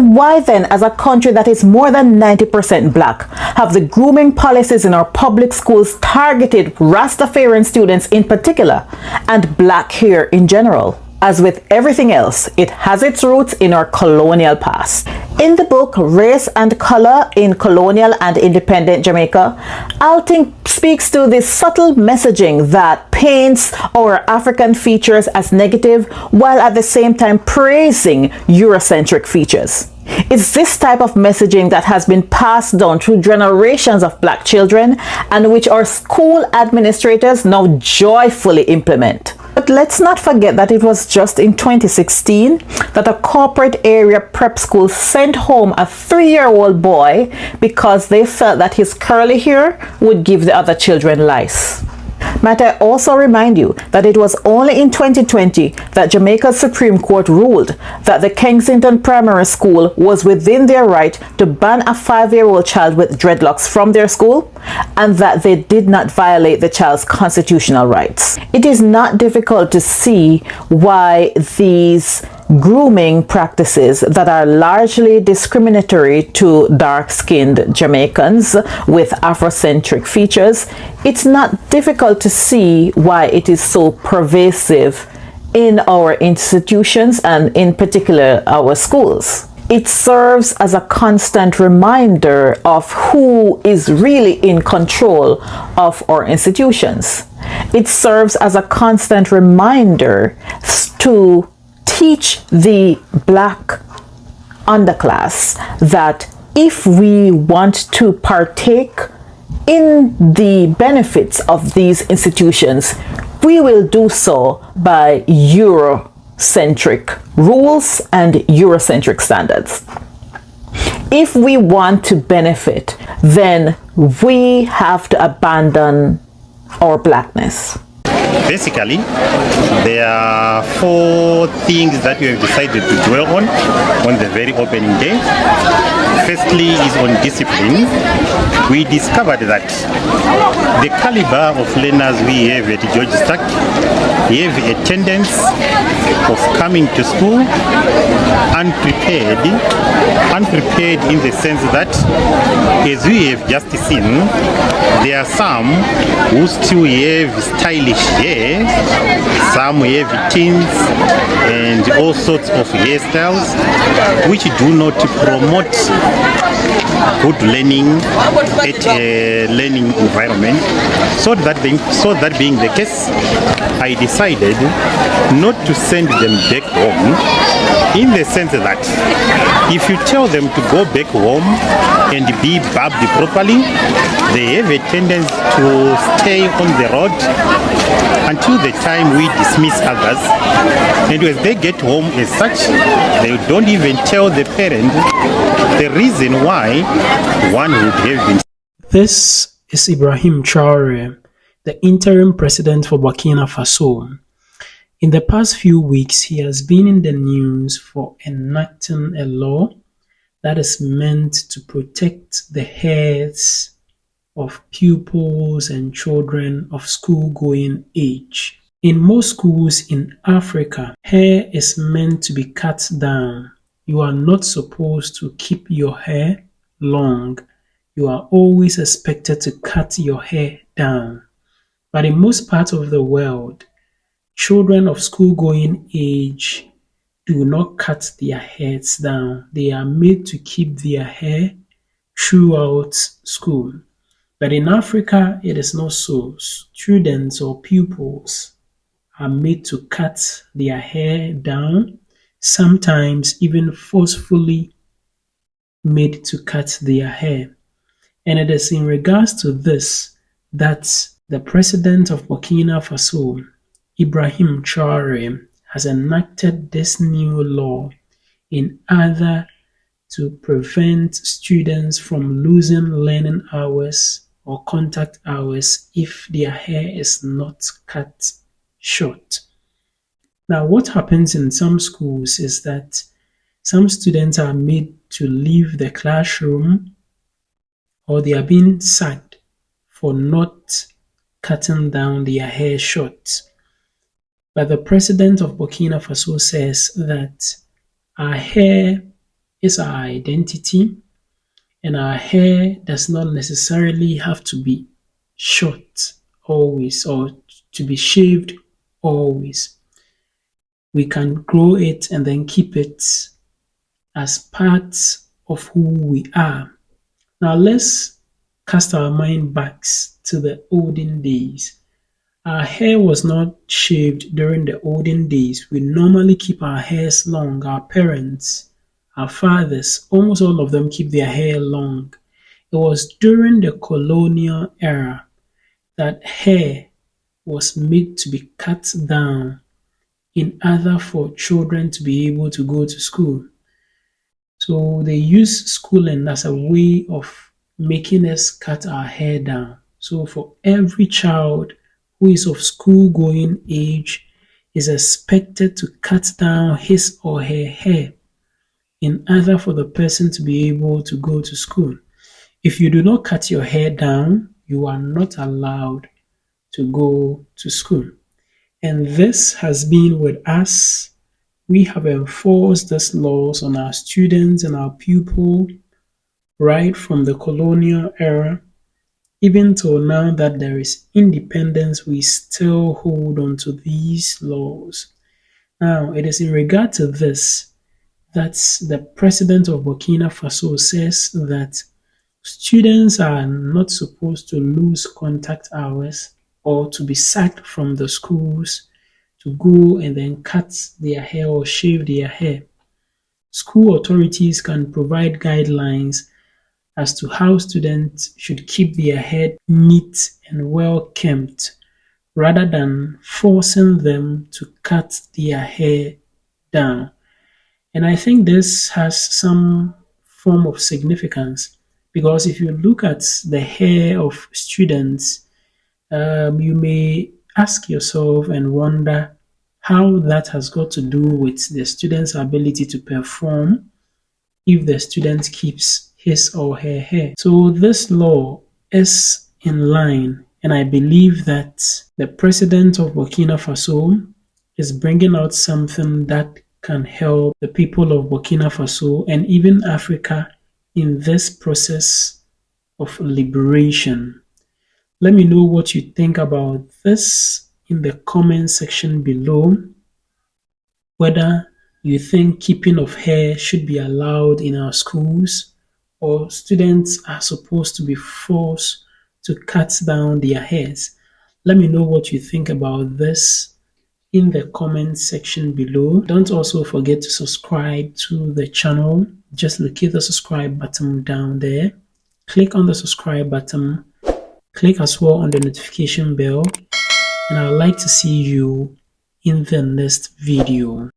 Why then, as a country that is more than 90% black, have the grooming policies in our public schools targeted Rastafarian students in particular, and black hair in general? As with everything else, it has its roots in our colonial past. In the book Race and Color in Colonial and Independent Jamaica, Alting speaks to this subtle messaging that paints our African features as negative while at the same time praising Eurocentric features. It's this type of messaging that has been passed down through generations of black children and which our school administrators now joyfully implement. But let's not forget that it was just in 2016 that a corporate area prep school sent home a 3-year-old boy because they felt that his curly hair would give the other children lice. Might I also remind you that it was only in 2020 that Jamaica's Supreme Court ruled that the Kensington Primary School was within their right to ban a 5-year-old child with dreadlocks from their school, and that they did not violate the child's constitutional rights. It is not difficult to see why these grooming practices that are largely discriminatory to dark-skinned Jamaicans with Afrocentric features, it's not difficult to see why it is so pervasive in our institutions and in particular our schools. It serves as a constant reminder of who is really in control of our institutions. It serves as a constant reminder to teach the black underclass that if we want to partake in the benefits of these institutions, we will do so by Eurocentric rules and Eurocentric standards. If we want to benefit, then we have to abandon our blackness. Basically, there are 4 things that we have decided to dwell on the very opening day. Firstly is on discipline. We discovered that the caliber of learners we have at George Stack have a tendency of coming to school unprepared in the sense that, as we have just seen, there are some who still have stylish hair, some have tints and all sorts of hairstyles which do not promote good learning at a learning environment. So that being the case, I decided not to send them back home, in the sense that if you tell them to go back home and be barbed properly, they have a tendency to stay on the road until the time we dismiss others, and as they get home as such, they don't even tell the parent the reason why one would have been. This is Ibrahim Traore, the interim president for Burkina Faso. In the past few weeks, he has been in the news for enacting a law that is meant to protect the heads of pupils and children of school-going age. In most schools in Africa, hair is meant to be cut down. You are not supposed to keep your hair long. You are always expected to cut your hair down. But in most parts of the world, children of school-going age do not cut their heads down. They are made to keep their hair throughout school. But in Africa, it is not so. Students or pupils are made to cut their hair down, sometimes even forcefully made to cut their hair. And it is in regards to this that the president of Burkina Faso, Ibrahim Traore, has enacted this new law in order to prevent students from losing learning hours or contact hours if their hair is not cut short. Now, what happens in some schools is that some students are made to leave the classroom, or they are being sacked for not cutting down their hair short. But the president of Burkina Faso says that our hair is our identity, and our hair does not necessarily have to be short always or to be shaved always. We can grow it and then keep it as part of who we are. Now let's cast our mind back to the olden days. Our hair was not shaved during the olden days. We normally keep our hairs long. Our parents, our fathers, almost all of them keep their hair long. It was during the colonial era that hair was made to be cut down in order for children to be able to go to school. So they use schooling as a way of making us cut our hair down. So for every child who is of school-going age is expected to cut down his or her hair in order for the person to be able to go to school. If you do not cut your hair down, you are not allowed to go to school. And this has been with us. We have enforced these laws on our students and our pupils right from the colonial era. Even till now that there is independence, we still hold on to these laws. Now, it is in regard to this that the president of Burkina Faso says that students are not supposed to lose contact hours or to be sacked from the schools to go and then cut their hair or shave their hair. School authorities can provide guidelines as to how students should keep their hair neat and well kempt rather than forcing them to cut their hair down. And I think this has some form of significance because if you look at the hair of students, you may ask yourself and wonder how that has got to do with the student's ability to perform if the student keeps his or her hair. So this law is in line, and I believe that the president of Burkina Faso is bringing out something that can help the people of Burkina Faso and even Africa in this process of liberation. Let me know what you think about this in the comment section below, whether you think keeping of hair should be allowed in our schools or students are supposed to be forced to cut down their hairs. Let me know what you think about this in the comment section below. Don't also forget to subscribe to the channel. Just locate the subscribe button down there. Click on the subscribe button. Click as well on the notification bell. And I'd like to see you in the next video.